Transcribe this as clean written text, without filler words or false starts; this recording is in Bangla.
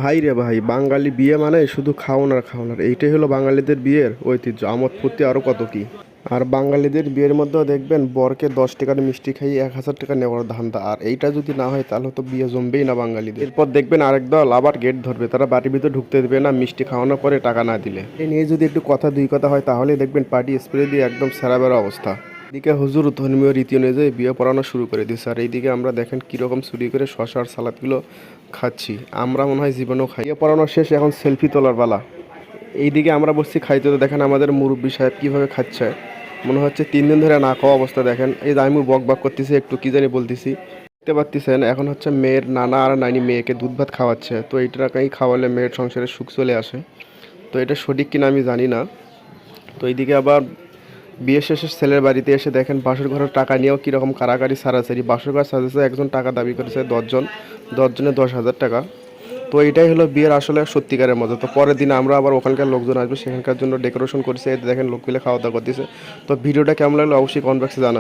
ভাই রে ভাই, বাঙালি বিয়ে মানে শুধু খাওনার খাওনার, এইটাই হলো বাঙালিদের বিয়ের ঐতিহ্য, আমোদ ফুর্তি আরও কত কি। আর বাঙালিদের বিয়ের মধ্যেও দেখবেন বরকে 10 টাকার মিষ্টি খাইয়ে 1000 টাকা নেওয়ার ধান্দা, আর এইটা যদি না হয় তাহলে তো বিয়ে জমবেই না বাঙালিদের। এরপর দেখবেন আরেক দল আবার গেট ধরবে, তারা বাড়ির ভিতরে ঢুকতে দেবে না মিষ্টি খাওয়ানোর পরে টাকা না দিলে। এই নিয়ে যদি একটু কথা দুই কথা হয় তাহলে দেখবেন পার্টি স্প্রে দিয়ে একদম সেরাবেরা অবস্থা। এদিকে হুজুর ধর্মীয় রীতি অনুযায়ী বিয়ে পড়ানো শুরু করে দিচ্ছে, আর এইদিকে আমরা দেখেন কীরকম চুরি করে শশার সালাদগুলো খাচ্ছি। আমরা মনে হয় জীবনেও খাই। বিয়ে পড়ানো শেষ, এখন সেলফি তোলার পালা। এইদিকে আমরা বসছি খাইতে, তো দেখেন আমাদের মুরব্বী সাহেব কীভাবে খাচ্ছে, মনে হচ্ছে 3 দিন ধরে না খাওয়া অবস্থা। দেখেন এই যে আমি বক বক করতেছি, একটু কী জানি বলতেছি, দেখতে পাচ্ছেন। এখন হচ্ছে মেয়ের নানা আর নানি মেয়েকে দুধ ভাত খাওয়াচ্ছে, তো এইটাকেই খাওয়ালে মেয়ের সংসারে সুখ চলে আসে। তো এটা সঠিক কিনা আমি জানি না। তো এইদিকে আবার বিয়ে শেষে ছেলের বাড়িতে এসে দেখেন বাসর ঘরের টাকা নিয়েও কীরকম কারাকারি সারাসারি। বাসর ঘর সাজাচ্ছে, একজন টাকা দাবি করেছে 10 জন, 10 জনে 10,000 টাকা। তো এটাই হলো বিয়ের আসলে সত্যিকারের মতো। তো পরের দিন আমরা আবার ওখানকার লোকজন আসবে, সেখানকার জন্য ডেকোরেশন করেছে, দেখেন লোকগুলো খাওয়া দাওয়া করতেছে। তো ভিডিওটা কেমন লাগলো অবশ্যই কমেন্ট বক্সে জানাবেন।